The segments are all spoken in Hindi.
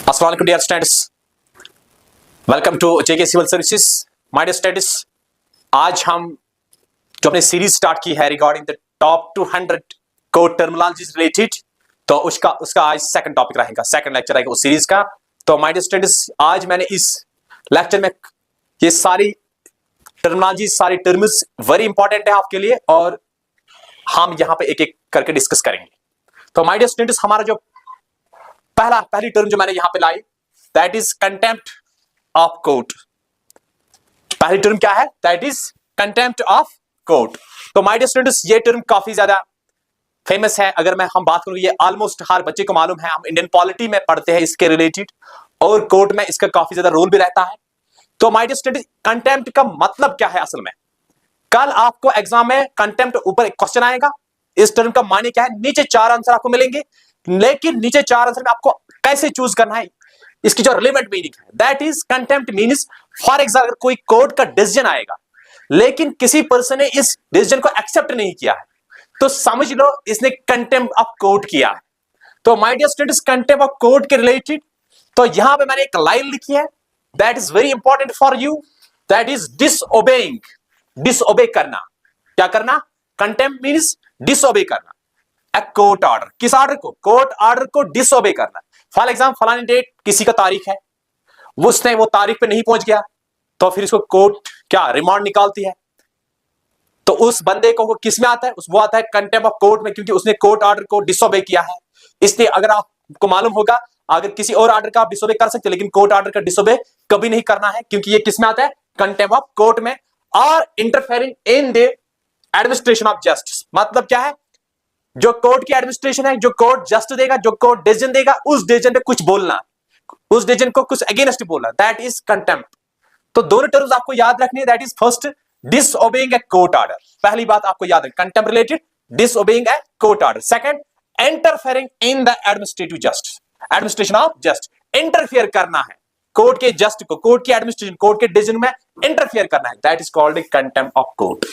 अस्सलाम वालेकुम dear students, welcome to JK civil services. My dear students, आज हम जो अपनी सीरीज स्टार्ट की है regarding the top 200 code terminologies related, तो उसका आज सेकंड टॉपिक रहेगा, सेकंड लेक्चर रहेगा उस सीरीज का। तो माय डियर स्टूडेंट्स, आज मैंने इस लेक्चर में ये सारी टर्मिनोलॉजी, सारी टर्म्स वेरी इंपॉर्टेंट है आपके लिए और हम यहां पे एक एक करके डिस्कस करेंगे। तो माय डियर स्टूडेंट्स, हमारा जो पहली टर्म जो मैंने यहां पे लाई, that is contempt of court. पहली टर्म क्या है? That is contempt of court. तो माय डियर स्टूडेंट्स, ये टर्म काफी ज्यादा फेमस है। अगर हम बात करूं, ये ऑलमोस्ट हर बच्चे को मालूम है, हम इंडियन पॉलिटी में पढ़ते हैं इसके रिलेटेड और कोर्ट में इसका काफी ज्यादा रोल भी रहता है। तो माय डियर स्टूडेंट्स, कंटेम्प्ट का मतलब क्या है असल में? कल आपको एग्जाम में कंटेम्प्ट ऊपर एक क्वेश्चन आएगा, इस टर्म का माने क्या है, नीचे 4 आंसर आपको मिलेंगे, लेकिन नीचे 4 आंसर में आपको कैसे चूज करना है, इसकी जो रिलेवेंट मीनिंग है, that is contempt means for example अगर कोई कोर्ट का डिसीजन आएगा लेकिन किसी पर्सन ने इस डिसीजन को एक्सेप्ट नहीं किया है, तो समझ लो इसने कंटेम्प्ट ऑफ कोर्ट किया है। तो my dear students, contempt of court के रिलेटेड तो यहां पे मैंने एक लाइन लिखी है, that is very important for you, that is disobeying. Disobey करना, क्या करना? कंटेम्प्ट मीन्स डिसओबे करना ए कोर्ट ऑर्डर। किस ऑर्डर को? कोर्ट ऑर्डर को डिसओबे करना। फॉर एग्जाम्पल, फलानी डेट किसी का तारीख है, उसने वो तारीख पे नहीं पहुंच गया, तो फिर इसको कोर्ट क्या रिमांड निकालती है। तो उस बंदे को किस में आता है? वो आता है कंटेम्प्ट ऑफ कोर्ट में, क्योंकि उसने कोर्ट ऑर्डर को डिसओबे किया है। इसलिए अगर आपको मालूम होगा, अगर किसी और ऑर्डर का आप डिसओबे कर सकते हैं, लेकिन कोर्ट ऑर्डर का डिसओबे कभी नहीं करना है, क्योंकि ये किस में आता है? कंटेम्प्ट ऑफ कोर्ट में। और interfering in the administration of justice, मतलब क्या है? जो कोर्ट की एडमिनिस्ट्रेशन है, जो कोर्ट जस्ट देगा, जो कोर्ट डिसीजन देगा, उस डिसीजन पे कुछ बोलना, उस डिसीजन को कुछ अगेंस्ट बोलना, दैट इज कंटेम्प्ट। तो दोनों टर्म्स आपको याद रखनी है, that is first disobeying A court order. पहली बात आपको याद रखनी, contempt related disobeying A court order. Second, interfering in the administrative justice, administration of just, interfere करना है कोर्ट के जस्ट को, कोर्ट की एडमिनिस्ट्रेशन, कोर्ट के डिसीजन में इंटरफेयर करना है, that is called contempt of court.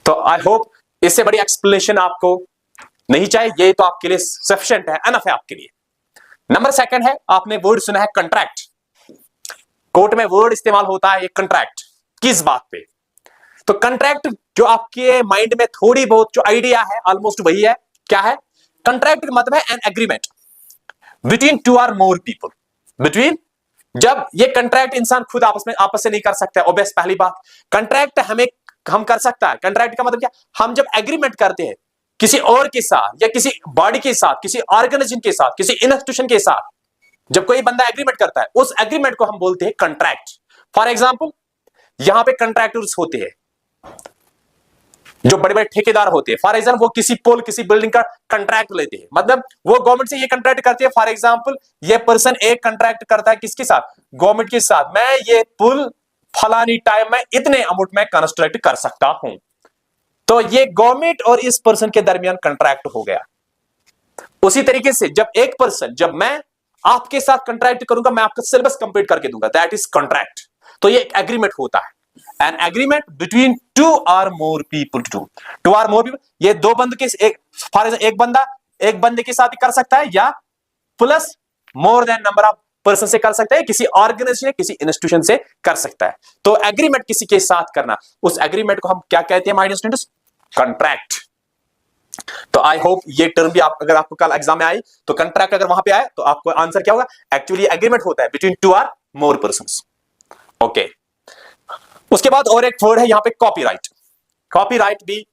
तो आई होप इससे बड़ी एक्सप्लेनेशन आपको नहीं चाहिए, ये तो आपके लिए सफिशिएंट है, एनफ है आपके लिए। नंबर सेकंड है, आपने वर्ड सुना है कंट्रैक्ट। कोर्ट में वर्ड इस्तेमाल होता है, ये कंट्रैक्ट। किस बात पे? तो कंट्रैक्ट जो आपके माइंड में थोड़ी बहुत जो आइडिया है, ऑलमोस्ट वही है। क्या है कंट्रैक्ट? का मतलब है एन एग्रीमेंट बिटवीन टू और मोर पीपल। बिटवीन, जब ये कंट्रैक्ट इंसान खुद आपस से नहीं कर सकता, ऑब्वियस पहली बात। कंट्रैक्ट हम कर सकता है। कंट्रैक्ट का मतलब क्या? हम जब एग्रीमेंट करते हैं किसी और के साथ, या किसी बॉडी के साथ, किसी ऑर्गेनाइजेशन के साथ, किसी इंस्टीट्यूशन के साथ, जब कोई बंदा एग्रीमेंट करता है, उस एग्रीमेंट को हम बोलते हैं कंट्रैक्ट। फॉर एग्जांपल, यहां पे कंट्रैक्टर्स होते हैं, जो बड़े बड़े ठेकेदार होते हैं। फॉर एग्जांपल, वो किसी पुल, किसी बिल्डिंग का कंट्रैक्ट लेते हैं, मतलब वो गवर्नमेंट से ये कंट्रैक्ट करते हैं। फॉर एग्जांपल, ये पर्सन एक कंट्रैक्ट करता है किसके साथ? गवर्नमेंट के साथ। मैं ये पुल फलानी टाइम में इतने अमाउंट में कंस्ट्रक्ट कर सकता हूं। तो ये गवर्नमेंट और इस पर्सन के दरमियान कंट्रैक्ट हो गया। उसी तरीके से जब मैं आपके साथ कंट्रैक्ट करूंगा, मैं आपका सिलेबस कंप्लीट करके दूंगा, दैट इज कंट्रैक्ट। तो ये एक एग्रीमेंट होता है, एन एग्रीमेंट बिटवीन टू और मोर पीपल। टू और मोर पीपल, ये दो बंद के फॉर एग्जाम्पल एक बंदे के साथ कर सकता है, या plus more than number of person से कर सकता है, किसी ऑर्गेनाइजेशन, किसी इंस्टीट्यूशन से कर सकता है। तो एग्रीमेंट किसी के साथ करना, उस एग्रीमेंट को हम क्या कहते हैं माय डियर स्टूडेंट्स? कंट्रैक्ट। तो आई होप ये टर्म भी अगर आपको कल एग्जाम में आई, तो कंट्रैक्ट अगर वहां पे आए तो आपको आंसर क्या होगा? एक्चुअली एग्रीमेंट होता है बिटवीन टू और मोर पर्संस। ओके, उसके बाद और एक वर्ड है यहां पे, कॉपीराइट। कॉपीराइट भी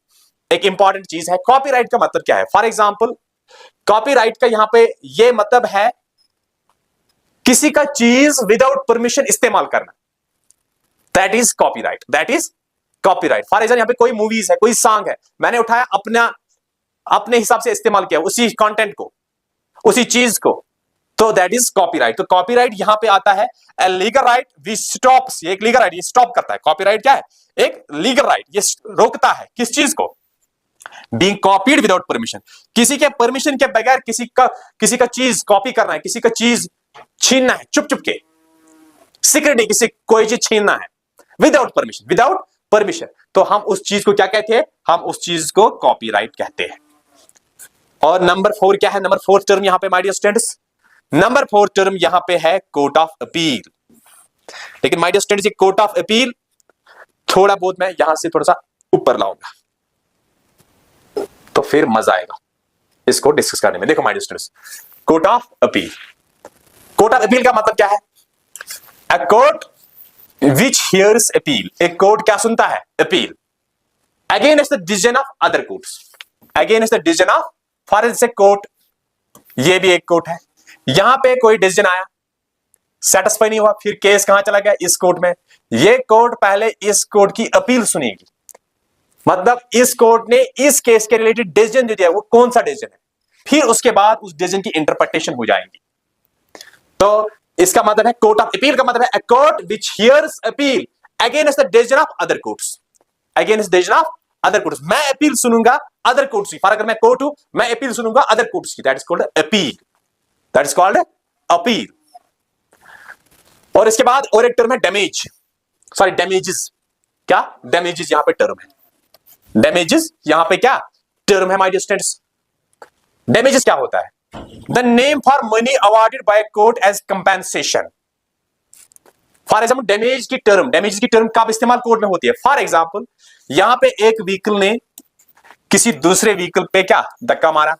एक इंपॉर्टेंट चीज है। कॉपीराइट का मतलब क्या है? फॉर एग्जाम्पल, कॉपीराइट का यहां पे ये मतलब है किसी का चीज विदाउट परमिशन इस्तेमाल करना, that is copyright, that is copyright. For example, यहाँ पे कोई मूवीज है, कोई सॉन्ग है, मैंने उठाया अपने हिसाब से इस्तेमाल किया उसी कंटेंट को, उसी चीज को, तो दैट इज कॉपीराइट। तो कॉपीराइट यहां पे आता है a legal right we stops, ये एक लीगल राइट, ये स्टॉप करता है। कॉपीराइट क्या है? एक लीगल राइट, ये रोकता है किस चीज को? बीइंग कॉपीड विदाउट परमिशन, किसी के परमिशन के बगैर किसी का चीज कॉपी करना है, किसी का चीज छीनना है, चुप चुप के, सीक्रेटली किसी कोई चीज छीनना है विदाउट परमिशन, विदाउट परमिशन, तो हम उस चीज को क्या कहते हैं? हम उस चीज को कॉपीराइट कहते हैं। और नंबर 4 क्या है? नंबर 4 टर्म यहां पे my dear students, number 4 term यहां पे है कोर्ट ऑफ अपील। लेकिन my dear students, court of appeal थोड़ा बहुत मैं यहां से थोड़ा सा ऊपर लाऊंगा तो फिर मजा आएगा इसको डिस्कस करने में। देखो my dear students, court of appeal, court of appeal का मतलब क्या है? A court which hears appeal, एक कोर्ट क्या सुनता है? Appeal against the decision of other courts, against the decision of, for example court, ये भी एक कोर्ट है, यहां पे कोई डिसीजन आया, सेटिस्फाई नहीं हुआ, फिर केस कहां चला गया? इस कोर्ट में। ये कोर्ट पहले इस कोर्ट की अपील सुनेगी, मतलब इस कोर्ट ने इस केस के रिलेटेड डिसीजन जो दिया वो कौन सा डिसीजन है, फिर उसके बाद उस डिसीजन की इंटरप्रिटेशन हो जाएगी। तो इसका मतलब है कोर्ट ऑफ अपील का मतलब है a court which hears appeal against the decision of other courts, against decision of other courts. मैं अपील सुनूंगा अदर कोर्ट्स की, फॉर अगर मैं कोर्ट हूं, मैं अपील सुनूंगा अदर कोर्ट्स की, that is called appeal, that is called appeal. और इसके बाद और एक टर्म है डैमेज, सॉरी डैमेजेस, क्या? डैमेजेस यहां पे टर्म है, डैमेजेस यहां पे क्या टर्म है माय डियर स्टूडेंट्स? डैमेजेस क्या होता है? The name for money awarded by court as compensation. For example damage की टर्म, डैमेज की टर्म कब इस्तेमाल कोर्ट में होती है? फॉर एग्जाम्पल यहां पे एक व्हीकल ने किसी दूसरे व्हीकल पे क्या धक्का मारा,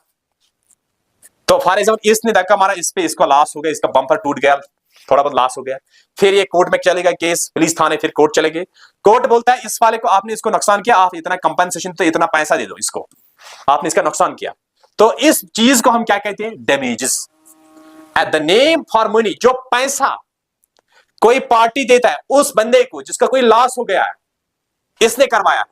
तो फॉर एग्जाम्पल इसने धक्का मारा इस पे, इसको लॉस हो गया, इसका बम्पर टूट गया, थोड़ा बहुत लॉस हो गया, फिर ये कोर्ट में चलेगा केस, पुलिस थाने, फिर कोर्ट चले गए। कोर्ट बोलता है इस वाले को आपने इसको नुकसान किया, आप इतना कंपनसेशन, तो इतना पैसा दे दो इसको, आपने इसका नुकसान किया। तो इस चीज को हम क्या कहते हैं? Damages. At the name for money, जो पैसा कोई पार्टी देता है उस बंदे को जिसका कोई लॉस हो गया है, इसने करवाया,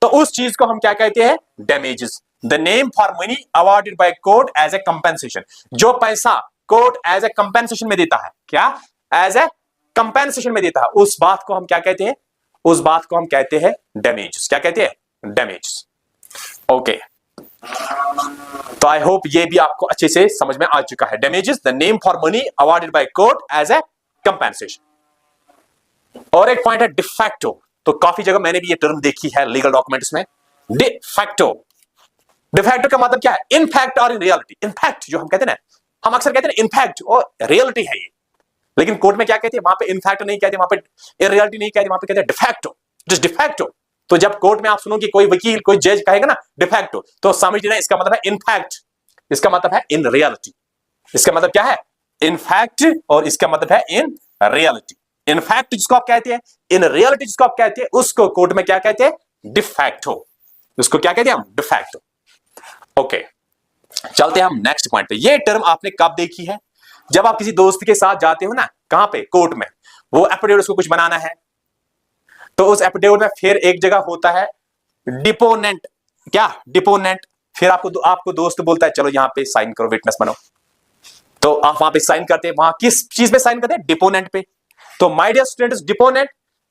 तो उस चीज को हम क्या कहते हैं? Damages. The name for money awarded by court as a compensation, जो पैसा कोर्ट एज ए कंपेंसेशन में देता है, क्या? एज ए कंपेंसेशन में देता है, उस बात को हम क्या कहते हैं? उस बात को हम कहते हैं डैमेजेस। क्या कहते हैं? डैमेजेस। ओके, तो आई होप ये भी आपको अच्छे से समझ में आ चुका है। Damages, the name for money awarded by court as a compensation. और एक पॉइंट है डिफैक्टो, तो काफी जगह मैंने भी ये टर्म देखी है लीगल डॉक्यूमेंट्स में, डिफैक्टो। डिफैक्टो का मतलब क्या है? इनफैक्ट और इन रियलिटी। इनफैक्ट जो हम कहते हैं ना, हम अक्सर कहते हैं इनफैक्ट और रियलिटी है ये, लेकिन कोर्ट में क्या कहते हैं? वहां पे इनफैक्ट नहीं कहते, वहां पे इन रियलिटी नहीं कहते, वहां पे कहते हैं डिफैक्टो, जस्ट डिफैक्टो। तो जब कोर्ट में आप सुनो कि कोई वकील, कोई जज कहेगा ना डिफैक्टो, तो समझ लेना इसका मतलब है इनफैक्ट, इसका मतलब है इन रियलिटी। इसका मतलब क्या है? इनफैक्ट, और इसका मतलब है इन रियलिटी। इनफैक्ट जिसको आप कहते हैं, इन रियलिटी जिसको आप कहते हैं, उसको कोर्ट में क्या कहते हैं? डिफैक्टो। उसको क्या कहते हैं हम? डिफैक्टो। ओके, चलते हैं हम नेक्स्ट पॉइंट पे। ये टर्म आपने कब देखी है? जब आप किसी दोस्त के साथ जाते हो ना, कहां पे? कोर्ट में। वो एफिडेविट उसको कुछ बनाना है, तो उस एफिडेविट में फिर एक जगह होता है डिपोनेंट, क्या? डिपोनेंट। फिर आपको दोस्त बोलता है चलो यहां पे साइन करो, विटनेस बनो, तो आप वहां पे साइन करते हैं। वहां किस चीज पे साइन करते हैं? डिपोनेंट पे। तो my dear students, deponent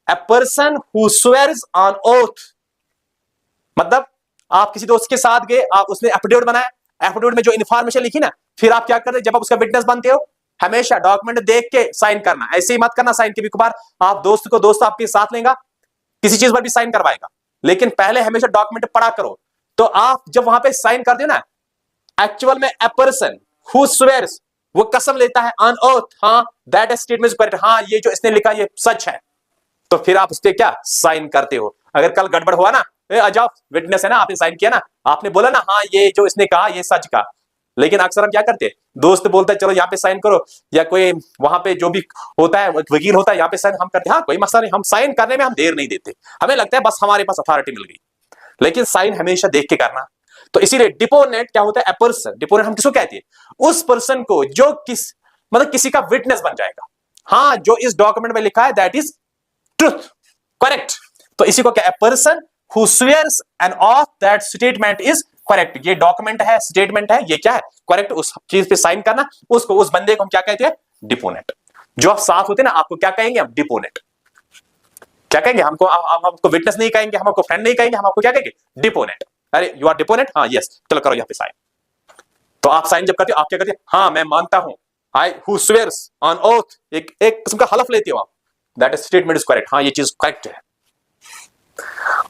a person who swears on oath, मतलब आप किसी दोस्त के साथ गए, आप उसने एफिडेविट बनाया, एफिडेविट में जो इन्फॉर्मेशन लिखी ना, फिर आप क्या करते हैं? जब आप उसका विटनेस बनते हो, हमेशा डॉक्यूमेंट देख के साइन करना, ऐसे ही मत करना साइन के भी कभार। आप दोस्त आपके साथ लेगा, किसी चीज पर भी साइन करवाएगा, लेकिन पहले हमेशा डॉक्यूमेंट पढ़ा करो। तो आप जब वहां पे साइन करते हो ना, एक्चुअल में अ पर्सन हु स्वेयर्स, वो कसम लेता है ऑन ओथ, हाँ दैट स्टेटमेंट इज करेक्ट, हाँ ये जो इसने लिखा ये सच है, तो फिर आप उस पर क्या साइन करते हो। अगर कल गड़बड़ हुआ ना, आ जाओ विटनेस है ना, आपने साइन किया ना, आपने बोला ना हाँ ये जो इसने कहा ये सच कहा, लेकिन अक्सर हम क्या करते हैं? दोस्त बोलता है चलो यहाँ पे साइन करो, या कोई वहां पे जो भी होता है वकील होता है, यहाँ पे साइन हम करते हैं, हाँ कोई मसला नहीं, हम साइन करने में हम देर नहीं देते, हमें लगता है बस हमारे पास अथॉरिटी मिल गई, लेकिन साइन हमेशा देख के करना। तो इसीलिए डिपोनेंट क्या होता है? A person. डिपोनेंट हम किसको कहते हैं? उस पर्सन को जो मतलब किसी का विटनेस बन जाएगा, हाँ जो इस डॉक्यूमेंट में लिखा है दैट इज ट्रूथ, करेक्ट। तो इसी को क्या? A person who swears an of that statement is correct. ये डॉक्यूमेंट है, स्टेटमेंट है, ये क्या है? करेक्ट। उस चीज पे साइन करना, उसको, उस बंदे को हम क्या कहते हैं? डिपोनेंट। जो आप साथ होते हैं ना, आपको क्या कहेंगे? हम डिपोनेंट। क्या कहेंगे? हमको विटनेस नहीं कहेंगे, हम आपको फ्रेंड नहीं कहेंगे, हम आपको क्या कहेंगे? डिपोनेंट। अरे यू आर डिपोनेंट, हाँ यस, चलो करो यहाँ पे साइन। तो आप साइन जब करते हो, आप क्या करते हैं? हाँ मैं मानता हूं, I who swears on oath, एक किस्म का हलफ लेते हो आप, दैट स्टेटमेंट इज करेक्ट, हाँ ये चीज करेक्ट है।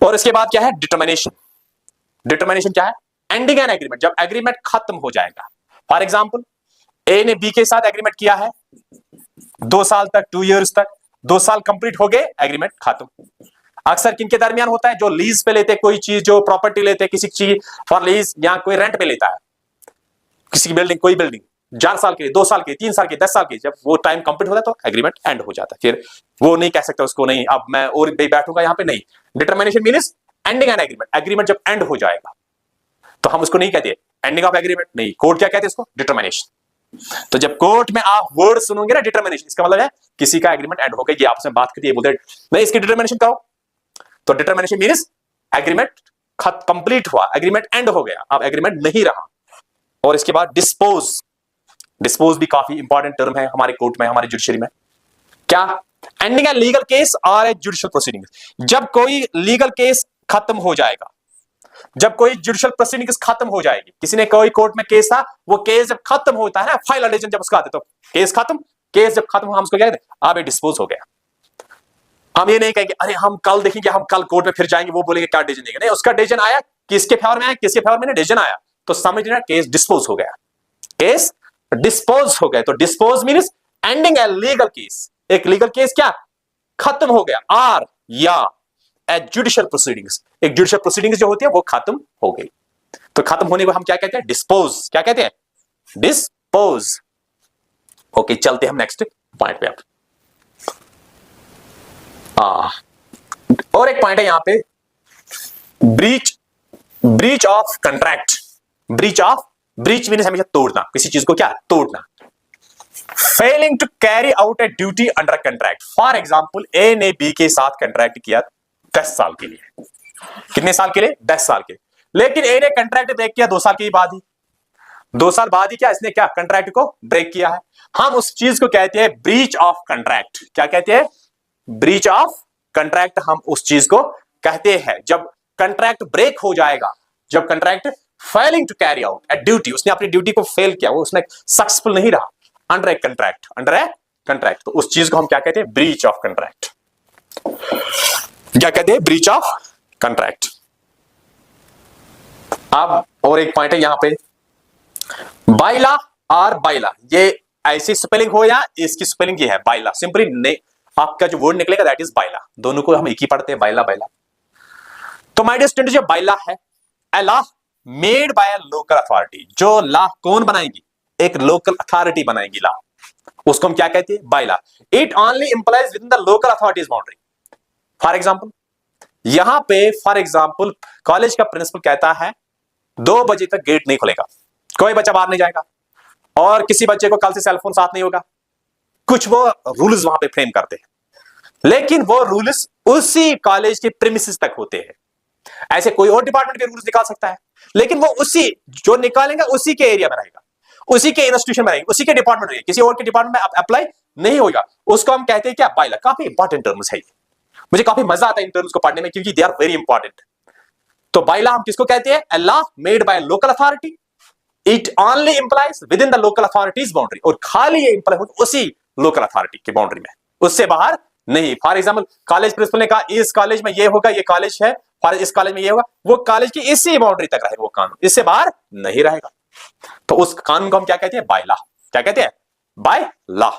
और इसके बाद क्या है? डिटर्मिनेशन। डिटर्मिनेशन क्या है? एंडिंग एन एग्रीमेंट, जब एग्रीमेंट खत्म हो जाएगा। फॉर एग्जाम्पल ए ने बी के साथ एग्रीमेंट किया है 2 साल तक, 2 इयर्स तक, 2 साल कंप्लीट हो गए, एग्रीमेंट खत्म। अक्सर किनके दरमियान होता है? जो लीज पे लेते कोई चीज, जो प्रॉपर्टी लेते किसी चीज फॉर लीज, या कोई रेंट पे लेता है किसी बिल्डिंग, कोई बिल्डिंग 4 साल के लिए, 2 साल के, 3 साल के, 10 साल के, जब वो टाइम कंप्लीट होता है तो एग्रीमेंट एंड हो जाता है। फिर वो नहीं कह सकता उसको, नहीं अब मैं और बैठूंगा यहां पे, नहीं। Determination means ending an agreement. Agreement जब एंड हो जाएगा तो हम उसको नहीं कहते एंडिंग ऑफ एग्रीमेंट, नहीं। कोर्ट क्या कहते हैं इसको? डिटर्मिनेशन। तो जब कोर्ट में आप वर्ड सुनोगे ना डिटर्मिनेशन, इसका मतलब है किसी का एग्रीमेंट एंड हो गया, ये आपस में बात करती है, बोलते नहीं इसकी डिटर्मिनेशन करो, तो डिटर्मिनेशन मीन्स एग्रीमेंट कंप्लीट हुआ, एग्रीमेंट एंड हो गया, अब एग्रीमेंट नहीं रहा। और इसके बाद डिस्पोज। डिस्पोज भी काफी इंपॉर्टेंट टर्म है हमारे कोर्ट में, हमारे जुडिशरी में। क्या? एंडिंग ए लीगल केस और ए जुडिशियल प्रोसीडिंग। जब कोई लीगल केस खत्म हो जाएगा, जब कोई जुडिशियल प्रोसीडिंग्स खत्म हो जाएगी, किसी ने कोई कोर्ट में केस था, वो केस जब खत्म होता है ना, फाइनल डिसीजन जब उसका आता है, तो केस खत्म, केस जब खत्म, हम उसको क्या कहते हैं? अब ये डिस्पोज हो गया। हम ये नहीं कहेंगे अरे हम कल देखेंगे, हम कल कोर्ट में फिर जाएंगे, वो बोलेंगे क्या डिसीजन देगा, नहीं, उसका डिसीजन आया, किसके फेवर में आया, किसके फेवर में नहीं, डिसीजन आया, तो समझ लेना केस डिस्पोज हो गया, केस डिस्पोज हो गए। तो dispose means ending a legal case. एक लीगल केस क्या खत्म हो गया, आर या ए जुडिशियल प्रोसीडिंग्स, एक जुडिशियल प्रोसीडिंग्स जो होती है वो खत्म हो गई। तो खत्म होने को हम क्या कहते हैं? डिस्पोज। क्या कहते हैं? डिस्पोज। ओके, चलते हम नेक्स्ट पॉइंट पे। आप और एक पॉइंट है यहां पे, breach of contract. Breach means हमेशा तोड़ना, किसी चीज को क्या तोड़ना। Failing to carry out a duty under contract. For example, A ने बी के साथ कंट्रैक्ट किया 10 साल के लिए। कितने साल के लिए? 10 साल के लिए। लेकिन ए ने कंट्रैक्ट ब्रेक किया 2 साल के बाद ही। 2 साल बाद ही क्या इसने क्या कंट्रैक्ट को ब्रेक किया है। हम उस चीज को कहते हैं ब्रीच ऑफ कंट्रैक्ट। क्या कहते हैं? ब्रीच ऑफ कंट्रैक्ट हम उस चीज को कहते हैं जब कंट्रैक्ट ब्रेक हो जाएगा, जब contract failing to carry out a duty, उसने अपनी ड्यूटी को फेल किया, वो उसने सक्सेसफुल नहीं रहा अंडर ए कंट्रैक्ट, तो उस चीज को हम क्या कहते हैं? Breach of contract. क्या कहते हैं? Breach of contract. अब और एक पॉइंट है यहां पे, बाइला और बाइला, ये ऐसी स्पेलिंग हो या इसकी स्पेलिंग ये है बाइला, सिंपली ने आपका जो वर्ड निकलेगा दैट इज बाइला। दोनों को हम एक ही पढ़ते हैं, बाइला बाइला। तो माय डियर स्टूडेंट, जो बाइला है a law made by a local authority. जो लॉ कौन बनाएगी? एक लोकल अथॉरिटी बनाएगी लॉ, उसको हम क्या कहते हैं? Bylaw. It only implies within the local authorities boundary. For example, यहां पे फॉर एग्जाम्पल कॉलेज का प्रिंसिपल कहता है 2 बजे तक गेट नहीं खुलेगा, कोई बच्चा बाहर नहीं जाएगा, और किसी बच्चे को कल से सेलफोन साथ नहीं होगा। कुछ वो रूल्स वहां पे फ्रेम करते हैं, लेकिन वो रूल्स उसी कॉलेज के प्रीमिसेस तक होते हैं। ऐसे कोई और डिपार्टमेंट के रूल्स निकाल सकता है, लेकिन वो उसी जो निकालेंगे उसी के एरिया में रहेगा, उसी के इंस्टीट्यूशन में रहेगा, उसी के डिपार्टमेंट रहेगा, किसी और के डिपार्टमेंट में अप्लाई नहीं होगा। उसको हम कहते हैं क्या? बाइला। काफी इंपॉर्टेंट टर्म्स है ये, मुझे काफी मजा आता है इन टर्म्स को पढ़ने में क्योंकि दे आर वेरी इंपॉर्टेंट। तो बाइला हम किसको कहते हैं? A law made by local authority, it only implies within the local authorities boundary, और खाली ये इंप्लाई होती उसी लोकल अथॉरिटी की बाउंड्री में, उससे बाहर नहीं। फॉर एग्जाम्पल, कॉलेज प्रिंसिपल ने कहा इस कॉलेज में ये होगा, ये कॉलेज है, इस कॉलेज में ये होगा, वो कॉलेज की इसी बाउंड्री तक रहेगा वो कानून, इससे बाहर नहीं रहेगा। तो उस कानून को हम क्या कहते हैं? By law. क्या कहते हैं? By law.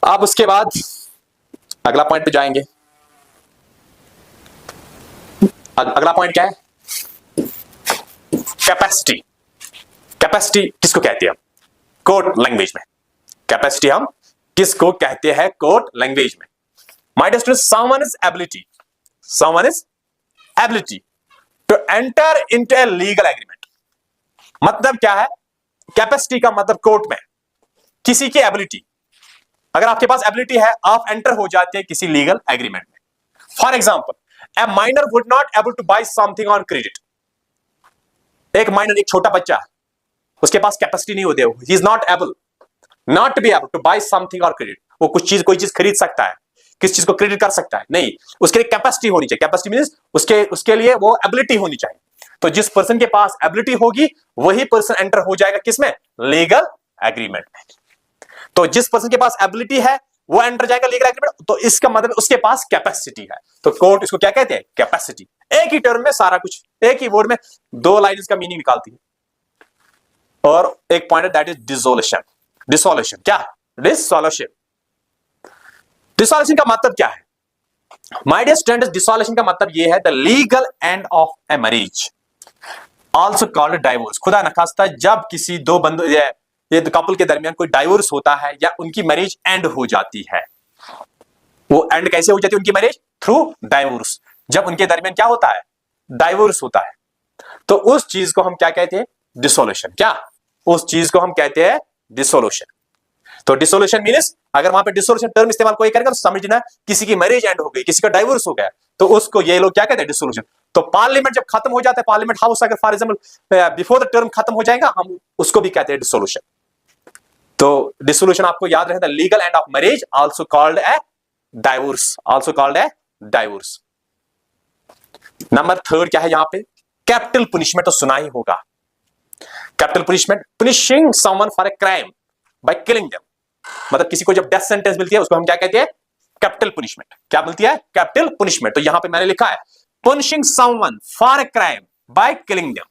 अब उसके बाद अगला पॉइंट पे जाएंगे। अगला पॉइंट क्या है? कैपेसिटी। कैपेसिटी किसको कहते हैं? कोर्ट लैंग्वेज में कैपेसिटी हम किसको कहते हैं? कोर्ट लैंग्वेज में। My dear students, someone is ability to enter into a legal agreement। मतलब क्या है? कैपेसिटी का मतलब कोर्ट में किसी की एबिलिटी, अगर आपके पास एबिलिटी है आप एंटर हो जाते हैं किसी लीगल एग्रीमेंट में। For example, a minor would not able to buy something on credit. एक माइनर, एक छोटा बच्चा, उसके पास कैपेसिटी नहीं होती है, he is not able to be able to buy something on credit. वो कोई चीज खरीद सकता है, किस चीज को क्रेडिट कर सकता है? नहीं, उसके लिए कैपेसिटी होनी चाहिए। कैपेसिटी मींस उसके लिए वो एबिलिटी होनी चाहिए। तो जिस पर्सन के पास एबिलिटी होगी वही पर्सन एंटर हो जाएगा किसमें? लीगल एग्रीमेंट में। तो जिस पर्सन के पास एबिलिटी है वो एंटर जाएगा लीगल एग्रीमेंट, तो इसका मतलब उसके पास कैपेसिटी है। तो कोर्ट इसको क्या कहते हैं? कैपेसिटी। एक ही टर्म में सारा कुछ, एक ही वर्ड में 2 लाइन्स का मीनिंग निकालती है। और एक पॉइंट है दैट इज डिसोल्यूशन। डिसोल्यूशन क्या? डिसोल्यूशन। डिसोल्यूशन का मतलब क्या है? माय डियर स्टूडेंट्स, डिसोल्यूशन का मतलब यह है the legal end of a marriage, also called divorce. खुदा न खास्ता जब किसी दो बंदों ये कपल के दरमियान कोई डाइवोर्स होता है या उनकी मैरिज एंड हो जाती है, वो एंड कैसे हो जाती है उनकी मैरिज? Through divorce. जब उनके दरमियान क्या होता है? डाइवोर्स होता है, तो उस चीज को हम क्या कहते हैं? डिसोल्यूशन। क्या? उस चीज को हम कहते हैं डिसोल्यूशन। तो डिसोल्यूशन मीन्स अगर वहां पे डिसोल्यूशन टर्म इस्तेमाल कोई करेगा तो समझना किसी की मैरिज एंड हो गई, किसी का डाइवोर्स हो गया, तो उसको ये लोग क्या कहते हैं? डिसोल्यूशन। तो पार्लियामेंट जब खत्म हो जाता है, पार्लियामेंट हाउस अगर for example before the term खत्म हो जाएगा, हम उसको भी कहते हैं डिसोल्यूशन। तो डिसोल्यूशन आपको याद रहे, the legal end of marriage also called a divorce, also called a divorce. Number third क्या है यहां पे? Capital punishment. तो सुना ही होगा capital punishment, punishing someone for a crime by killing them. मतलब किसी को जब डेथ सेंटेंस मिलती है उसको हम क्या कहते हैं? Capital punishment. क्या मिलती है? Capital punishment. तो यहां पे मैंने लिखा है punishing someone for a crime by killing them,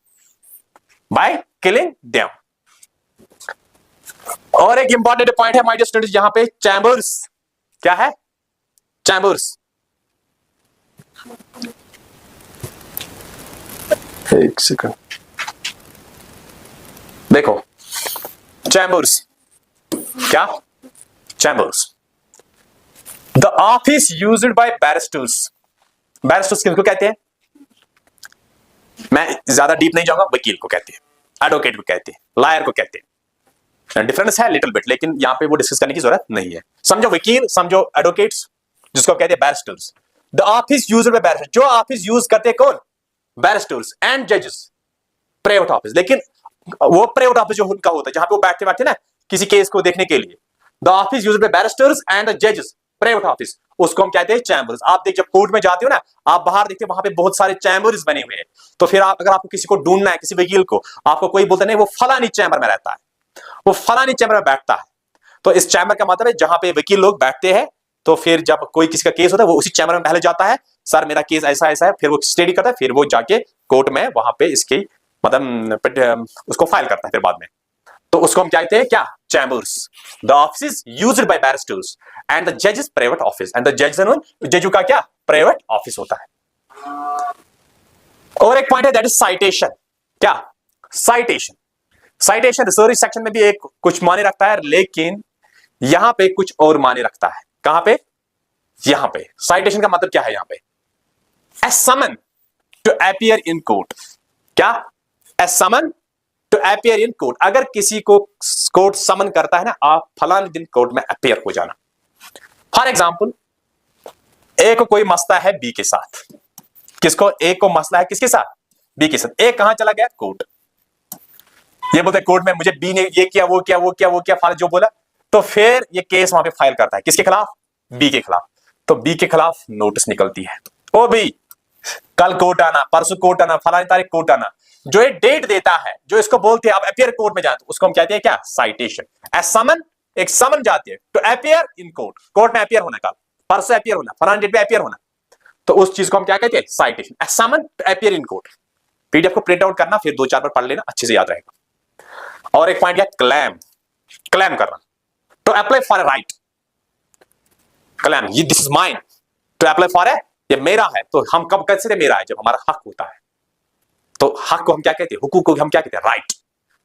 by killing them. और एक इंपॉर्टेंट पॉइंट है माय डियर स्टूडेंट्स यहां पे, चैम्बर्स। क्या है? चैम्बर्स। एक सेकंड देखो, चैम्बर्स क्या? Chambers, the office used by barrister's. Barrister's किसको कहते हैं? मैं ज्यादा डीप नहीं जाऊंगा, वकील को कहते हैं, एडवोकेट को कहते हैं, लॉयर को कहते हैं। डिफरेंस है लिटिल बिट, लेकिन यहां पे वो डिस्कस करने की जरूरत नहीं है। समझो वकील, समझो एडवोकेट्स, जिसको कहते हैं barrister's. The office used by barrister's, जो ऑफिस यूज करते हैं कौन? बैरिस्टर्स एंड जजेस, प्राइवेट ऑफिस। लेकिन वो प्राइवेट ऑफिस जो उनका होता है जहां पे वो बैठते ना किसी केस को देखने के लिए, the office used by barrister's and जजेस, प्राइवेट ऑफिस, उसको हम कहते हैं चैम्बर्स। आप देख जब कोर्ट में जाते हो ना, आप बाहर देखते हो वहां पे बहुत सारे चैम्बर्स बने हुए हैं। तो फिर आप अगर आपको किसी को ढूंढना है, किसी वकील को, आपको कोई बोलता नहीं वो फलानी चैम्बर में रहता है, वो फलानी चैम्बर में बैठता है, तो इस चैम्बर का मतलब है जहां पे वकील लोग बैठते हैं। तो फिर जब कोई किसी का केस होता है वो उसी चैम्बर में पहले जाता है, सर मेरा केस ऐसा ऐसा है, फिर वो स्टडी करता है, फिर वो जाके कोर्ट में वहां पे इसकी मतलब उसको फाइल करता है फिर बाद में। तो उसको हम क्या कहते हैं? क्या? Chambers. The office used by barrister's and the जजेस प्राइवेट ऑफिस, एंड द जज का क्या? प्राइवेट ऑफिस होता है। और एक पॉइंट है दैट इज साइटेशन। क्या? साइटेशन। साइटेशन रिसर्च सेक्शन में भी एक कुछ माने रखता है, लेकिन यहां पे कुछ और माने रखता है। कहां पे? यहां पे। साइटेशन का मतलब क्या है यहां पे? A summon to appear in court. क्या? A summon to appear in court. अगर किसी को कोर्ट समन करता है ना, आप फलाने दिन कोर्ट में अपीयर हो जाना। फॉर एग्जाम्पल, ए को कोई मसला है बी के साथ। किसको? ए को मसला है किसके साथ? बी के साथ। ए कहां चला गया? कोर्ट। ये बोलते कोर्ट में मुझे बी ने ये किया, वो किया, वो किया, वो किया, फाल जो बोला। तो फिर ये केस वहां पे फाइल करता है किसके खिलाफ? बी के खिलाफ। तो बी के खिलाफ नोटिस निकलती है, ओ बी कल कोर्ट आना, परसों कोर्ट आना, फलानी तारीख कोर्ट आना। जो ये डेट देता है, जो इसको बोलते हैं आप अपीयर कोर्ट में जाते, उसको हम कहते हैं क्या? साइटेशन। ए समन, एक समन जाती है to appear in court, court में अपीयर होना, कल परसों अपीयर होना, फलानी डेट पे अपीयर होना। तो उस चीज को हम क्या कहते हैं? Citation. A summon to appear in court. PDF को प्रिंट आउट करना, फिर 2-4 बार पढ़ लेना, अच्छे से याद रहेगा। और एक पॉइंट क्या? क्लेम। क्लेम करना, to apply for a right. Claim, ये this is mine, to apply for a, ये मेरा है। तो हम कब कहते हैं मेरा है? जब हमारा हक होता है। तो हक को हम क्या कहते हैं? हुकूक को हम क्या कहते हैं? राइट।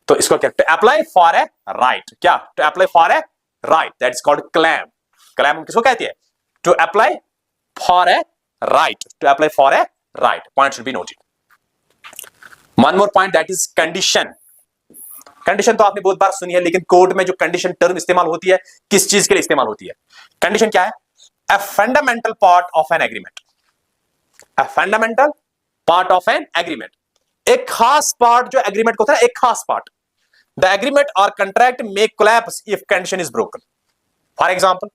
तो इसको क्या? To apply for a right. क्या? To apply for a right, that is called claim. Claim किसको कहते हैं? To apply for a right, to apply for a right. Point should be noted. One more point that is condition. Condition तो आपने बहुत बार सुनी है, लेकिन कोर्ट में जो कंडीशन टर्म इस्तेमाल होती है, किस चीज के लिए इस्तेमाल होती है? कंडीशन क्या है? A fundamental part of an agreement. A fundamental part of an agreement. एक खास पार्ट जो एग्रीमेंट को होता है, एक खास part. The agreement or contract may collapse if condition is broken. For example,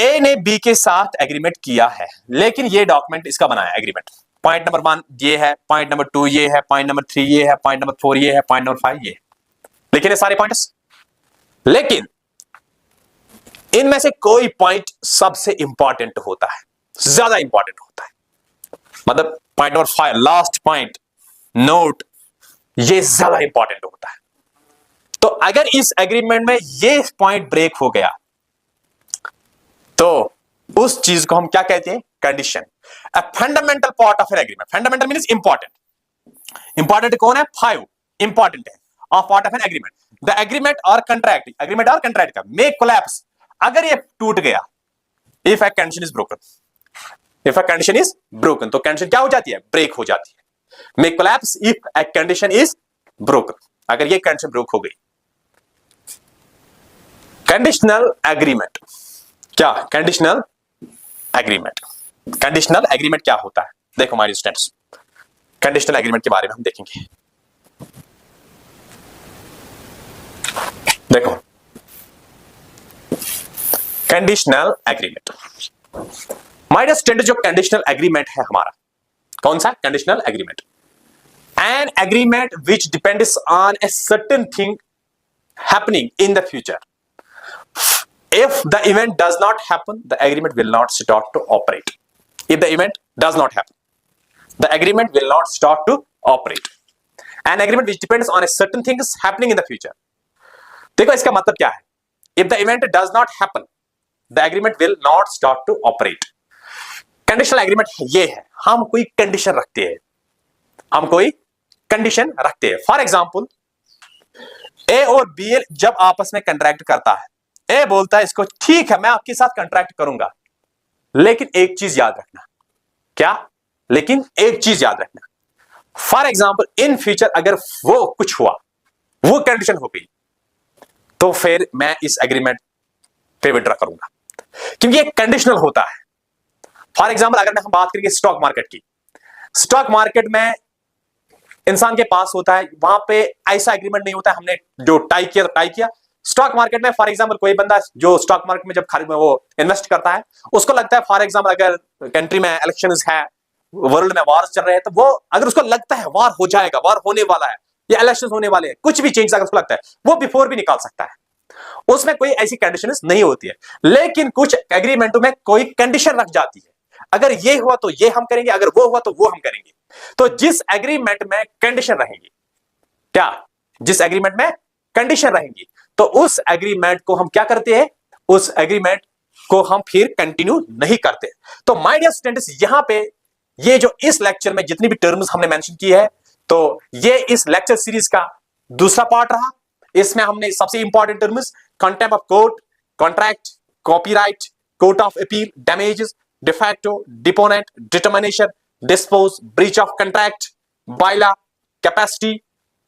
A ने B के साथ एग्रीमेंट किया है, लेकिन ये डॉक्यूमेंट इसका बनाया एग्रीमेंट। पॉइंट नंबर 1 ये है, पॉइंट नंबर 2 ये है, पॉइंट नंबर 3 ये है, पॉइंट नंबर 4 ये है, पॉइंट नंबर 5 ये है। लेकिन ये सारे पॉइंट्स, लेकिन इनमें से कोई पॉइंट सबसे इंपॉर्टेंट होता है, ज्यादा इंपॉर्टेंट होता है। मतलब point number 5 last point, note, ये ज्यादा इंपॉर्टेंट होता है। तो अगर इस एग्रीमेंट में ये पॉइंट ब्रेक हो गया तो उस चीज को हम क्या कहते हैं? Condition. A fundamental part of an agreement, fundamental means important. Important कौन है? 5 इंपॉर्टेंट है of part of an agreement. The agreement और कंट्रैक्ट, एग्रीमेंट और कंट्रैक्ट का मे कोलैप्स, अगर ये टूट गया, if a condition is broken, if a condition is broken, तो कंडीशन क्या हो जाती है? ब्रेक हो जाती है। May collapse if a condition is broken, अगर ये कंडीशन ब्रोक हो गई। कंडीशनल एग्रीमेंट क्या? कंडीशनल एग्रीमेंट, कंडीशनल एग्रीमेंट क्या होता है? देखो हमारे स्टूडेंट्स, कंडीशनल एग्रीमेंट के बारे में हम देखेंगे। देखो conditional agreement, my dear student, जो कंडीशनल एग्रीमेंट है हमारा, कौन सा? Conditional agreement. An agreement which depends on a certain thing happening in the future. If the event does not happen, the agreement will not start to operate. If the event does not happen, the agreement will not start to operate. An agreement which depends on a certain things happening in the future. देखो इसका मतलब क्या है? If the event does not happen, the agreement will not start to operate. Conditional agreement ये है, हम कोई कंडीशन रखते हैं, हम कोई कंडीशन रखते हैं। फॉर एग्जाम्पल, ए और बी जब आपस में कंट्रैक्ट करता है, ए बोलता है इसको, ठीक है मैं आपके साथ कंट्रैक्ट करूंगा, लेकिन एक चीज याद रखना। क्या? लेकिन एक चीज याद रखना। फॉर एग्जाम्पल, इन फ्यूचर अगर वो कुछ हुआ, वो कंडीशन हो गई, तो फिर मैं इस एग्रीमेंट पे विड्रॉ करूंगा, क्योंकि ये कंडीशनल होता है। फॉर एग्जाम्पल, अगर हम बात करेंगे स्टॉक मार्केट की, स्टॉक मार्केट में इंसान के पास होता है, वहां पे ऐसा एग्रीमेंट नहीं होता है हमने जो टाई किया तो टाई किया। स्टॉक मार्केट में फॉर एग्जांपल कोई बंदा जो स्टॉक मार्केट में जब वो इन्वेस्ट करता है, उसको लगता है फॉर एग्जांपल अगर कंट्री में इलेक्शंस है, वर्ल्ड में वॉर्स चल रहे हैं, तो वो अगर उसको लगता है वॉर हो जाएगा, वॉर होने वाला है या इलेक्शंस होने वाले हैं, कुछ भी चेंज अगर उसको लगता है, वो बिफोर भी निकाल सकता है। उसमें कोई ऐसी कंडीशंस नहीं होती है। लेकिन कुछ एग्रीमेंटों में कोई कंडीशन रख जाती है, अगर ये हुआ तो ये हम करेंगे, अगर वो हुआ तो वो हम करेंगे। तो जिस एग्रीमेंट में कंडीशन रहेंगी, क्या? जिस एग्रीमेंट में कंडीशन रहेंगी, तो उस एग्रीमेंट को हम क्या करते हैं? उस एग्रीमेंट को हम फिर कंटिन्यू नहीं करते। तो माय डियर स्टूडेंट्स, यहां पे ये जो इस लेक्चर में जितनी भी टर्म्स हमने मेंशन की है, तो ये इस लेक्चर सीरीज का दूसरा पार्ट रहा। इसमें हमने सबसे important terms contempt of court, contract, copyright, court of appeal, damages, de facto, deponent, determination, dispose, breach of contract, bylaw, capacity,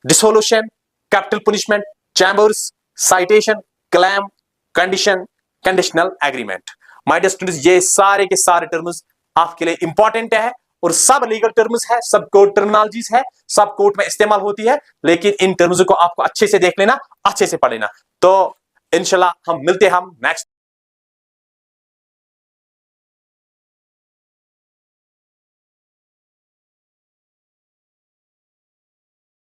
dissolution, capital punishment, chambers, citation, claim, condition, conditional agreement. My dear students, ये सारे के सारे टर्म्स आपके लिए इंपॉर्टेंट है और सब लीगल टर्म्स है, सब कोर्ट टर्मिनोलॉजीज है, सब कोर्ट में इस्तेमाल होती है। लेकिन इन टर्म्स को आपको अच्छे से देख लेना, अच्छे से पढ़ लेना। तो इंशाल्लाह हम मिलते हैं हम नेक्स्ट